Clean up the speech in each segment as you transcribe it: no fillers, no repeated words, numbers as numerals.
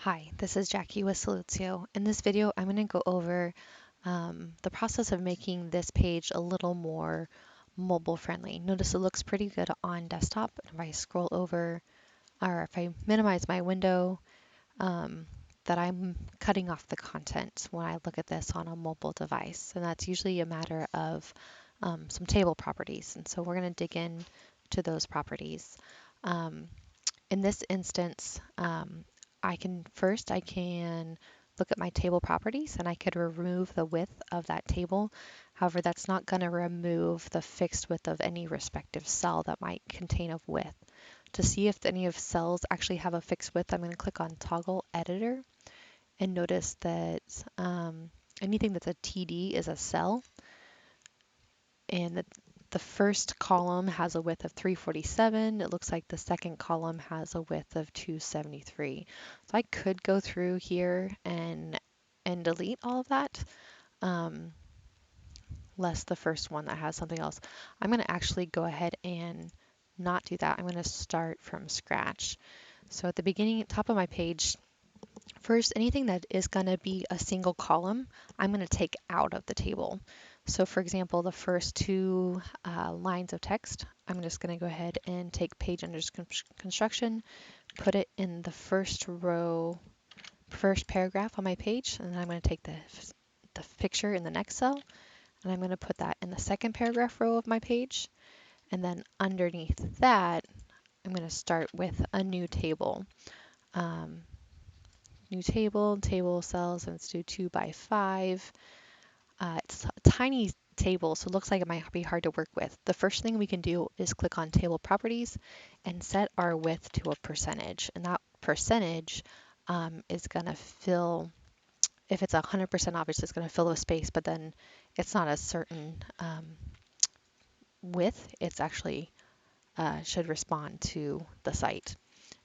Hi, this is Jackie with Salutio. In this video, I'm going to go over the process of making this page a little more mobile friendly. Notice it looks pretty good on desktop. If I scroll over or if I minimize my window, um, that I'm cutting off the content when I look at this on a mobile device. And that's usually a matter of some table properties. And so we're going to dig in to those properties. Um, in this instance, I can look at my table properties and I could remove the width of that table. However, that's not going to remove the fixed width of any respective cell that might contain a width. To see if any of cells actually have a fixed width, I'm going to click on Toggle Editor and notice that anything that's a TD is a cell, and the first column has a width of 347. It looks like the second column has a width of 273. So I could go through here and delete all of that, um, less the first one that has something else. I'm going to actually go ahead and not do that. I'm going to start from scratch. So at the beginning, top of my page, first, anything that is going to be a single column, I'm going to take out of the table. So for example, the first two lines of text, I'm just going to go ahead and take page under construction, put it in the first row, first paragraph on my page, and then I'm going to take the picture in the next cell, and I'm going to put that in the second paragraph row of my page. And then underneath that, I'm going to start with a new table. Um, New table, table cells, and let's do 2 by 5. It's a tiny table, so it looks like it might be hard to work with. The first thing we can do is click on table properties and set our width to a percentage. And that percentage is going to fill, if it's 100%, obviously it's going to fill the space, but then it's not a certain width. It's actually should respond to the site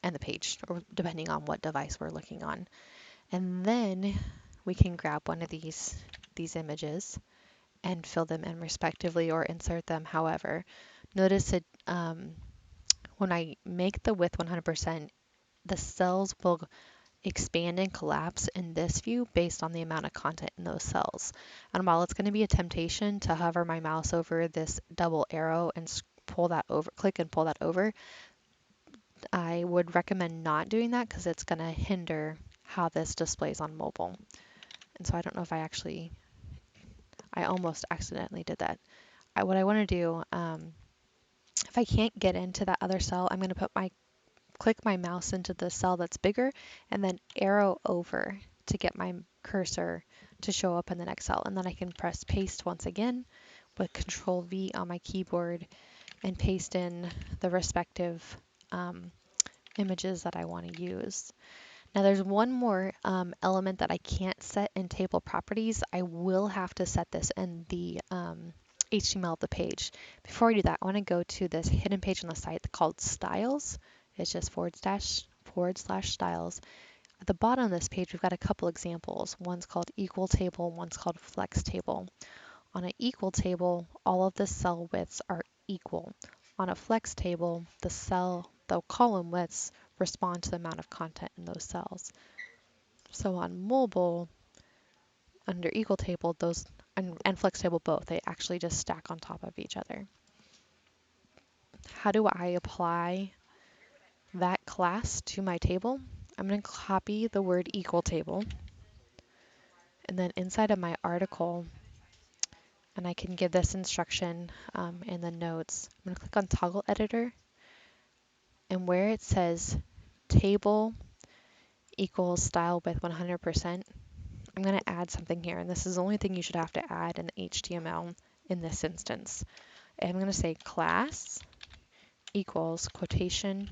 and the page, or depending on what device we're looking on. And then we can grab one of these images and fill them in respectively or insert them however. Notice that when I make the width 100%, the cells will expand and collapse in this view based on the amount of content in those cells. And while it's going to be a temptation to hover my mouse over this double arrow and pull that over, click and pull that over, I would recommend not doing that because it's going to hinder how this displays on mobile. And so I don't know if I almost accidentally did that. What I want to do, if I can't get into that other cell, I'm going to click my mouse into the cell that's bigger and then arrow over to get my cursor to show up in the next cell. And then I can press paste once again with Control V on my keyboard and paste in the respective um, images that I want to use. Now there's one more element that I can't set in table properties. I will have to set this in the HTML of the page. Before I do that, I want to go to this hidden page on the site called styles. It's just / styles. At the bottom of this page, we've got a couple examples. One's called equal table, one's called flex table. On an equal table, all of the cell widths are equal. On a flex table, the column widths respond to the amount of content in those cells. So on mobile, under equal table, those and flex table both, they actually just stack on top of each other. How do I apply that class to my table? I'm going to copy the word equal table, and then inside of my article, and I can give this instruction in the notes. I'm going to click on toggle editor, and where it says table equals style width 100%, I'm going to add something here, and this is the only thing you should have to add in the HTML in this instance. And I'm going to say class equals quotation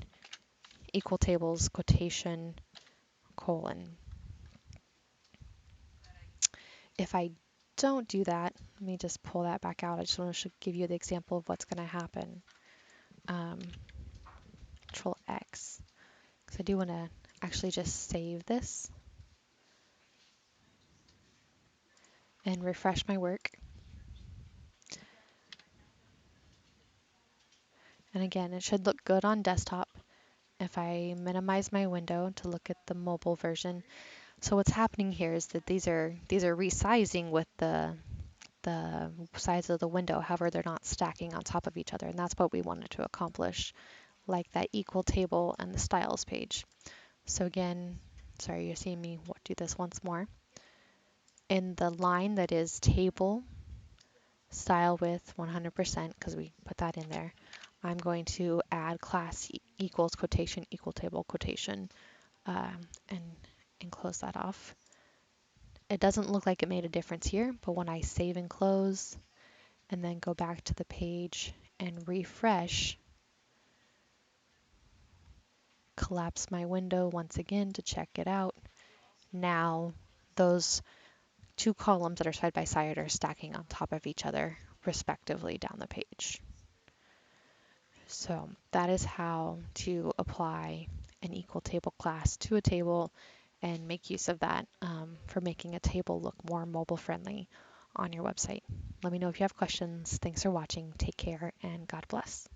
equal tables quotation colon. If I don't do that, let me just pull that back out. I just want to give you the example of what's going to happen. Control X, because I do want to actually just save this and refresh my work. And again, it should look good on desktop. If I minimize my window to look at the mobile version, so what's happening here is that these are resizing with the size of the window. However, they're not stacking on top of each other, and that's what we wanted to accomplish, like that equal table and the styles page. So again, sorry, you're seeing me do this once more. In the line that is table style width 100%, because we put that in there, I'm going to add class equals quotation equal table quotation, and close that off. It doesn't look like it made a difference here, but when I save and close and then go back to the page and refresh, collapse my window once again to check it out, now those two columns that are side by side are stacking on top of each other respectively down the page. So that is how to apply an equal table class to a table and make use of that for making a table look more mobile friendly on your website. Let me know if you have questions. Thanks for watching. Take care and God bless.